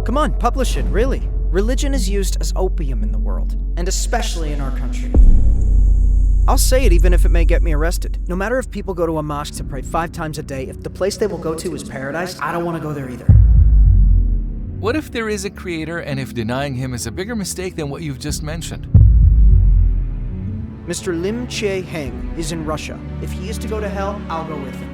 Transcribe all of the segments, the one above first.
Come on, publish it, really. Religion is used as opium in the world, and especially in our country. I'll say it even if it may get me arrested. No matter if people go to a mosque to pray 5 times a day, if the place they will go to is paradise, I don't want to go there either. What if there is a creator and if denying him is a bigger mistake than what you've just mentioned? Mr. Lim Che-heng is in Russia. If he is to go to hell, I'll go with him.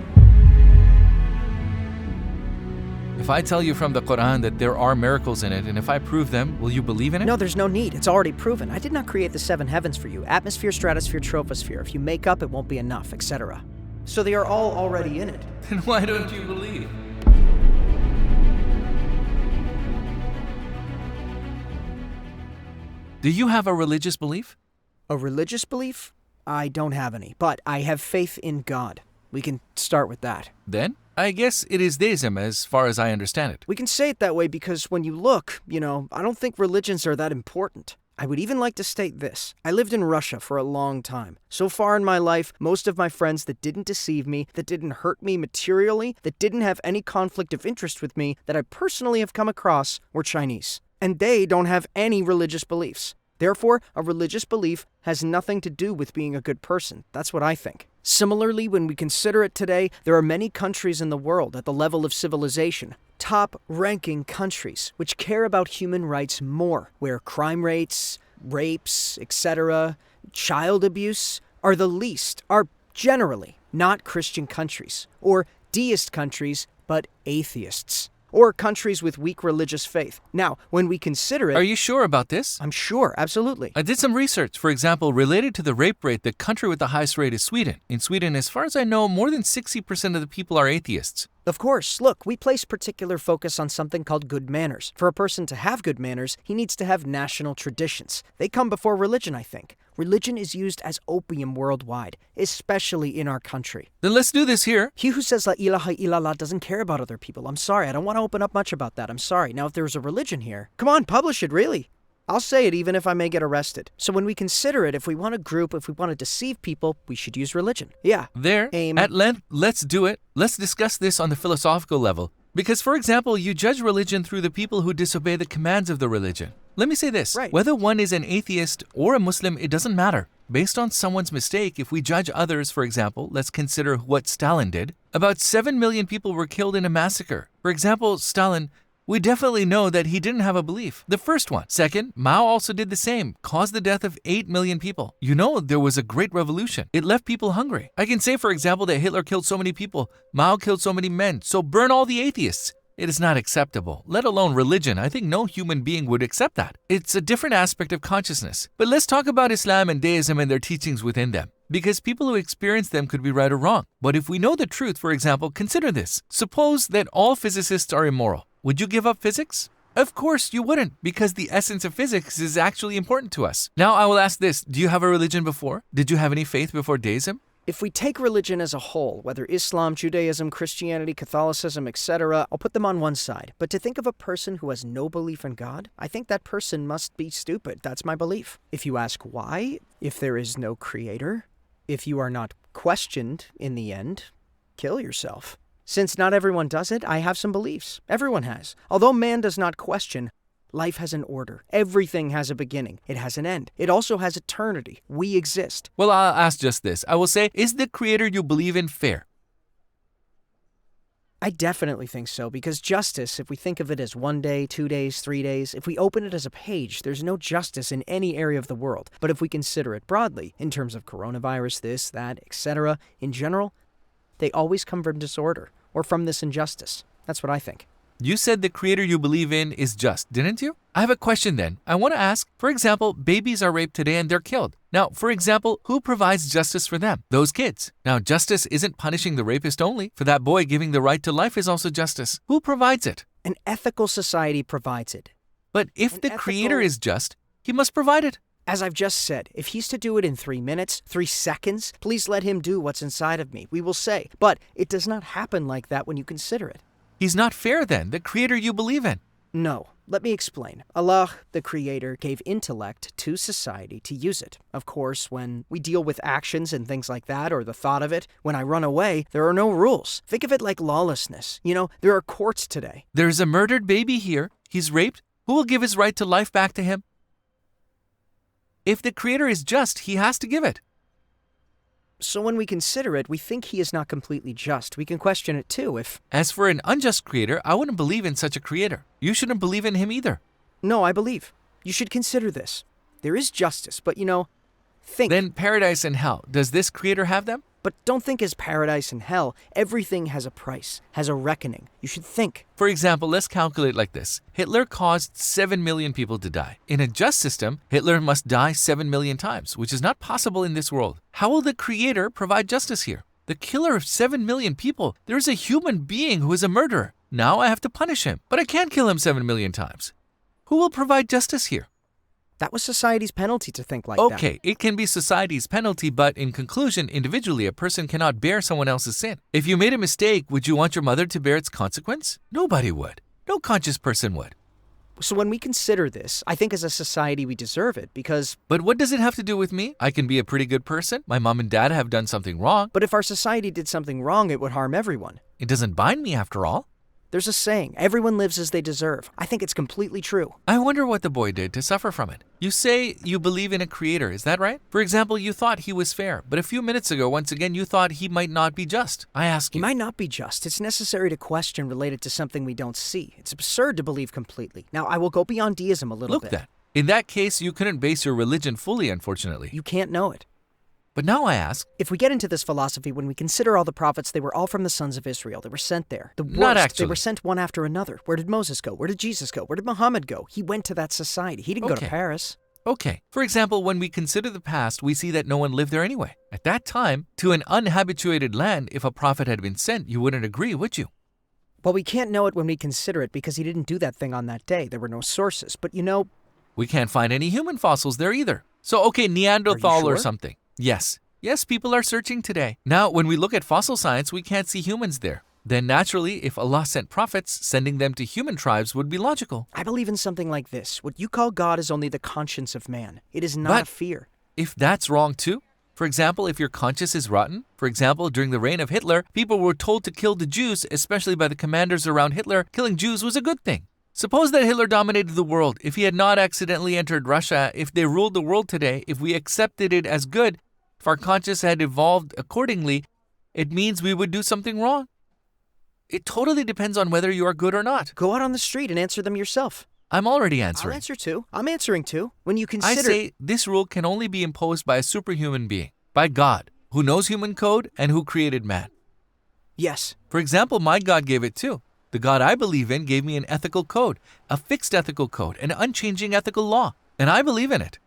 If I tell you from the Quran that there are miracles in it, and if I prove them, will you believe in it? No, there's no need. It's already proven. I did not create the 7 heavens for you. Atmosphere, stratosphere, troposphere. If you make up, it won't be enough, etc. So they are all already in it. Then why don't you believe? Do you have a religious belief? A religious belief? I don't have any, but I have faith in God. We can start with that. Then, I guess it is deism as far as I understand it. We can say it that way because when you look, I don't think religions are that important. I would even like to state this. I lived in Russia for a long time. So far in my life, most of my friends that didn't deceive me, that didn't hurt me materially, that didn't have any conflict of interest with me, that I personally have come across, were Chinese. And they don't have any religious beliefs. Therefore, a religious belief has nothing to do with being a good person. That's what I think. Similarly, when we consider it today, there are many countries in the world at the level of civilization, top-ranking countries, which care about human rights more, where crime rates, rapes, etc., child abuse are the least, are generally not Christian countries, or deist countries, but atheists, or countries with weak religious faith. Now, when we consider it... Are you sure about this? I'm sure, absolutely. I did some research. For example, related to the rape rate, the country with the highest rate is Sweden. In Sweden, as far as I know, more than 60% of the people are atheists. Of course, look, we place particular focus on something called good manners. For a person to have good manners, he needs to have national traditions. They come before religion, I think. Religion is used as opium worldwide, especially in our country. Then let's do this here. He who says La ilaha illallah doesn't care about other people. I'm sorry, I don't want to open up much about that. I'm sorry. Now, if there's a religion here, come on, publish it, really. I'll say it even if I may get arrested. So when we consider it, if we want to group, if we want to deceive people, we should use religion. Yeah. At length, let's do it. Let's discuss this on the philosophical level. Because, for example, you judge religion through the people who disobey the commands of the religion. Let me say this. Right. Whether one is an atheist or a Muslim, it doesn't matter. Based on someone's mistake, if we judge others, for example, let's consider what Stalin did. About 7 million people were killed in a massacre. For example, Stalin, we definitely know that he didn't have a belief. The first one. Second, Mao also did the same, caused the death of 8 million people. You know, there was a great revolution. It left people hungry. I can say, for example, that Hitler killed so many people, Mao killed so many men, so burn all the atheists. It is not acceptable, let alone religion. I think no human being would accept that. It's a different aspect of consciousness. But let's talk about Islam and deism and their teachings within them. Because people who experience them could be right or wrong. But if we know the truth, for example, consider this. Suppose that all physicists are immoral. Would you give up physics? Of course you wouldn't, because the essence of physics is actually important to us. Now I will ask this, do you have a religion before? Did you have any faith before deism? If we take religion as a whole, whether Islam, Judaism, Christianity, Catholicism, etc., I'll put them on one side. But to think of a person who has no belief in God, I think that person must be stupid. That's my belief. If you ask why, if there is no creator, if you are not questioned in the end, kill yourself. Since not everyone does it, I have some beliefs. Everyone has. Although man does not question, life has an order. Everything has a beginning. It has an end. It also has eternity. We exist. Well, I'll ask just this. I will say, is the creator you believe in fair? I definitely think so, because justice, if we think of it as 1 day, 2 days, 3 days, if we open it as a page, there's no justice in any area of the world. But if we consider it broadly, in terms of coronavirus, this, that, etc., in general, they always come from disorder or from this injustice. That's what I think. You said the creator you believe in is just, didn't you? I have a question then. I want to ask, for example, babies are raped today and they're killed. Now, for example, who provides justice for them? Those kids. Now, justice isn't punishing the rapist only. For that boy, giving the right to life is also justice. Who provides it? An ethical society provides it. But if the creator is just, he must provide it. As I've just said, if he's to do it in 3 minutes, 3 seconds, please let him do what's inside of me, we will say. But it does not happen like that when you consider it. He's not fair then, the creator you believe in. No. Let me explain. Allah, the creator, gave intellect to society to use it. Of course, when we deal with actions and things like that, or the thought of it, when I run away, there are no rules. Think of it like lawlessness. You know, there are courts today. There's a murdered baby here. He's raped. Who will give his right to life back to him? If the Creator is just, he has to give it. So when we consider it, we think he is not completely just. We can question it too if... As for an unjust Creator, I wouldn't believe in such a Creator. You shouldn't believe in him either. No, I believe. You should consider this. There is justice, but think. Then paradise and hell, does this Creator have them? But don't think as paradise and hell. Everything has a price, has a reckoning. You should think. For example, let's calculate like this. Hitler caused 7 million people to die. In a just system, Hitler must die 7 million times, which is not possible in this world. How will the Creator provide justice here? The killer of 7 million people, there is a human being who is a murderer. Now I have to punish him, but I can't kill him 7 million times. Who will provide justice here? That was society's penalty to think like that. Okay, it can be society's penalty, but in conclusion, individually, a person cannot bear someone else's sin. If you made a mistake, would you want your mother to bear its consequence? Nobody would. No conscious person would. So when we consider this, I think as a society we deserve it because... But what does it have to do with me? I can be a pretty good person. My mom and dad have done something wrong. But if our society did something wrong, it would harm everyone. It doesn't bind me after all. There's a saying, everyone lives as they deserve. I think it's completely true. I wonder what the boy did to suffer from it. You say you believe in a Creator, is that right? For example, you thought he was fair, but a few minutes ago, once again, you thought he might not be just. I ask He you. might not be just. It's necessary to question related to something we don't see. It's absurd to believe completely. Now, I will go beyond deism a little Look bit. that. In that case, you couldn't base your religion fully, unfortunately. You can't know it. But now I ask, If we get into this philosophy, when we consider all the prophets, they were all from the sons of Israel. They were sent there. The worst, Not they actually. were sent one after another. Where did Moses go? Where did Jesus go? Where did Muhammad go? He went to that society. He didn't go to Okay. Paris. okay, for example, when we consider the past, we see that no one lived there anyway. At that time, to an unhabituated land, if a prophet had been sent, you wouldn't agree, would you? Well, we can't know it when we consider it because he didn't do that thing on that day. There were no sources. But We can't find any human fossils there either. So, okay, Neanderthal or sure? something. Yes. Yes, people are searching today. Now, when we look at fossil science, we can't see humans there. Then naturally, if Allah sent prophets, sending them to human tribes would be logical. I believe in something like this. What you call God is only the conscience of man. It is not But- a fear. If that's wrong too, for example, if your conscience is rotten, for example, during the reign of Hitler, people were told to kill the Jews, especially by the commanders around Hitler, killing Jews was a good thing. Suppose that Hitler dominated the world. If he had not accidentally entered Russia, if they ruled the world today, if we accepted it as good, if our conscience had evolved accordingly, it means we would do something wrong. It totally depends on whether you are good or not. Go out on the street and answer them yourself. I'm already I'll answering. answer too. I'm answering too. When you I consider... say this rule can only be imposed by a superhuman being, by God, who knows human code and who created man. Yes. For example, my God gave it too. The God I believe in gave me an ethical code, a fixed ethical code, an unchanging ethical law, and I believe in it.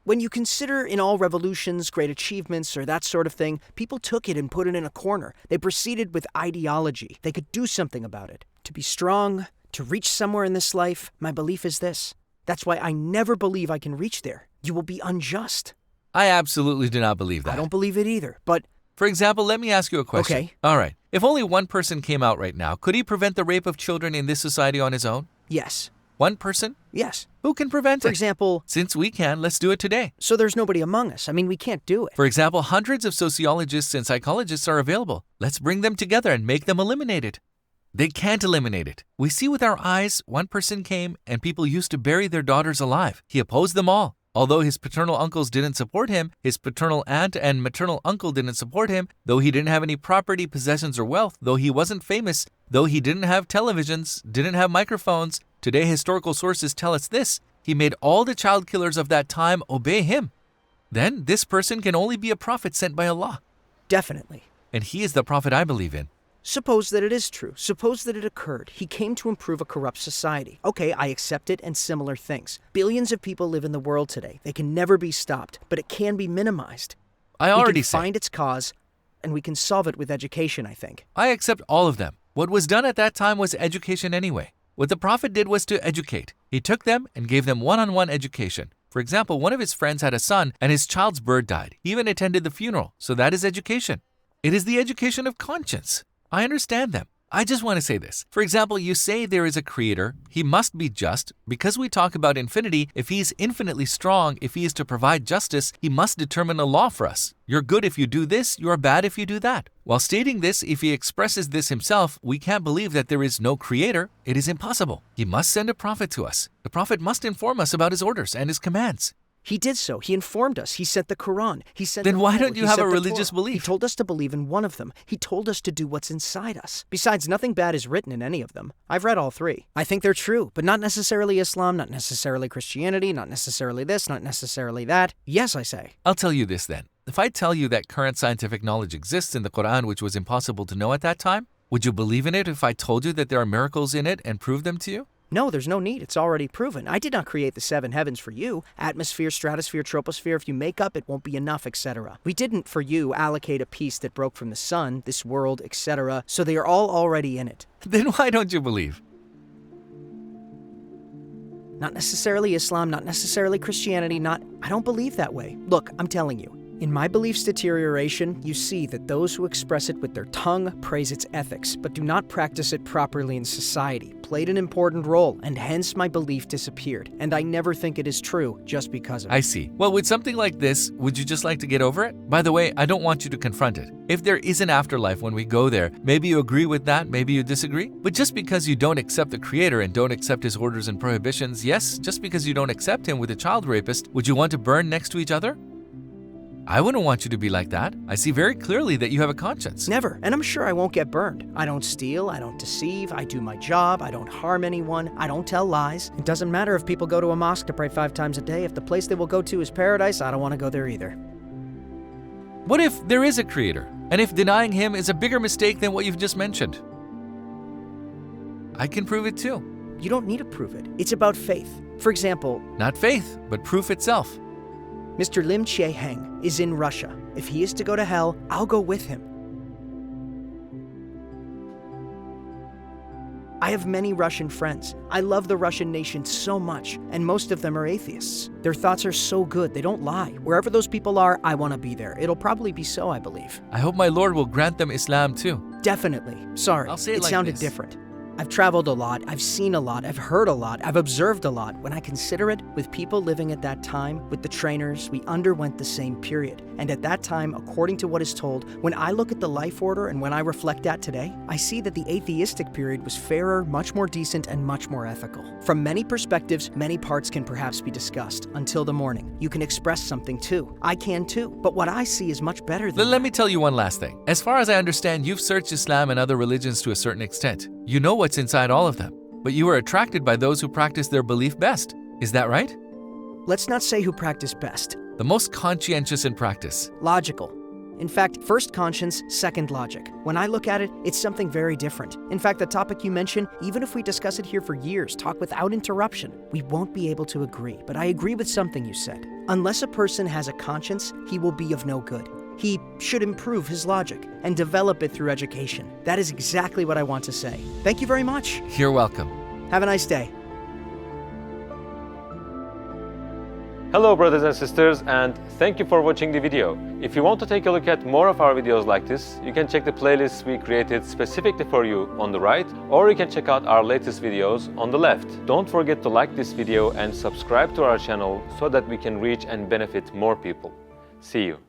When you consider in all revolutions, great achievements, or that sort of thing, people took it and put it in a corner. They proceeded with ideology. They could do something about it. To be strong, to reach somewhere in this life, my belief is this. That's why I never believe I can reach there. You will be unjust. I absolutely do not believe that. I don't believe it either, but For example, let me ask you a question. Okay. All right. If only one person came out right now, could he prevent the rape of children in this society on his own? yes. One person? Yes. Who can prevent For it? example, Since we can, let's do it today. so there's nobody among us. I mean, we can't do it. For example, hundreds of sociologists and psychologists are available. Let's bring them together and make them eliminate it. They can't eliminate it. We see with our eyes, one person came and people used to bury their daughters alive. He opposed them all. Although his paternal uncles didn't support him, his paternal aunt and maternal uncle didn't support him, though he didn't have any property, possessions, or wealth, though he wasn't famous, though he didn't have televisions, didn't have microphones. Today, historical sources tell us this: he made all the child killers of that time obey him. Then, this person can only be a prophet sent by Allah. Definitely. And he is the prophet I believe in. Suppose that it is true. Suppose that it occurred. He came to improve a corrupt society. Okay, I accept it and similar things. Billions of people live in the world today. They can never be stopped, but it can be minimized. I We already can said find its cause, and we can solve it with education, I think. I accept all of them. What was done at that time was education anyway. What the prophet did was to educate. He took them and gave them one-on-one education. For example, one of his friends had a son and his child's bird died. He even attended the funeral, so that is education. It is the education of conscience. I understand them. I just want to say this. For example, you say there is a creator, he must be just. Because we talk about infinity, if he is infinitely strong, if he is to provide justice, he must determine a law for us. You're good if you do this, you're bad if you do that. While stating this, if he expresses this himself, we can't believe that there is no creator. It is impossible. He must send a prophet to us. The prophet must inform us about his orders and his commands. He did so. He informed us. He sent the Quran. He sent Then the why Bible. don't you He have sent a the religious Torah. He belief? told us to believe in one of them. He told us to do what's inside us. Besides, nothing bad is written in any of them. I've read all three. I think they're true, but not necessarily Islam, not necessarily Christianity, not necessarily this, not necessarily that. Yes, I say. I'll tell you this then. If I tell you that current scientific knowledge exists in the Quran which was impossible to know at that time, would you believe in it if I told you that there are miracles in it and prove them to you? No, there's no need. It's already proven. I did not create the seven heavens for you. Atmosphere, stratosphere, troposphere. If you make up, it won't be enough, etc. We didn't, for you, allocate a piece that broke from the sun, this world, etc. So they are all already in it. Then why don't you believe? Not necessarily Islam, not necessarily Christianity, I don't believe that way. Look, I'm telling you. In my belief's deterioration, you see that those who express it with their tongue praise its ethics, but do not practice it properly in society, played an important role, and hence my belief disappeared. And I never think it is true just because of it. I see. Well, with something like this, would you just like to get over it? By the way, I don't want you to confront it. If there is an afterlife when we go there, maybe you agree with that, maybe you disagree. But just because you don't accept the Creator and don't accept His orders and prohibitions, yes, just because you don't accept Him with a child rapist, would you want to burn next to each other? I wouldn't want you to be like that. I see very clearly that you have a conscience. Never, and I'm sure I won't get burned. I don't steal, I don't deceive, I do my job, I don't harm anyone, I don't tell lies. It doesn't matter if people go to a mosque to pray 5 times a day. If the place they will go to is paradise, I don't want to go there either. What if there is a Creator, and if denying Him is a bigger mistake than what you've just mentioned? I can prove it too. You don't need to prove it. It's about faith. For example, Not faith, but proof itself. Mr. Lim Che Heng is in Russia. If he is to go to hell, I'll go with him. I have many Russian friends. I love the Russian nation so much, and most of them are atheists. Their thoughts are so good, they don't lie. Wherever those people are, I want to be there. It'll probably be so, I believe. I hope my Lord will grant them Islam too. Definitely. Sorry, I'll say it like sounded this. different. I've traveled a lot, I've seen a lot, I've heard a lot, I've observed a lot. When I consider it, with people living at that time, with the trainers, we underwent the same period. And at that time, according to what is told, when I look at the life order and when I reflect that today, I see that the atheistic period was fairer, much more decent, and much more ethical. From many perspectives, many parts can perhaps be discussed. Until the morning, you can express something too. I can too. But what I see is much better than Let me tell you one last thing. As far as I understand, you've searched Islam and other religions to a certain extent. You know what's inside all of them, but you are attracted by those who practice their belief best. Is that right? Let's not say who practice best. The most conscientious in practice. Logical. In fact, first conscience, second logic. When I look at it, it's something very different. In fact, the topic you mention, even if we discuss it here for years, talk without interruption, we won't be able to agree. But I agree with something you said. Unless a person has a conscience, he will be of no good. He should improve his logic and develop it through education. That is exactly what I want to say. Thank you very much. You're welcome. Have a nice day. Hello brothers and sisters, and thank you for watching the video. If you want to take a look at more of our videos like this, you can check the playlists we created specifically for you on the right, or you can check out our latest videos on the left. Don't forget to like this video and subscribe to our channel so that we can reach and benefit more people. See you.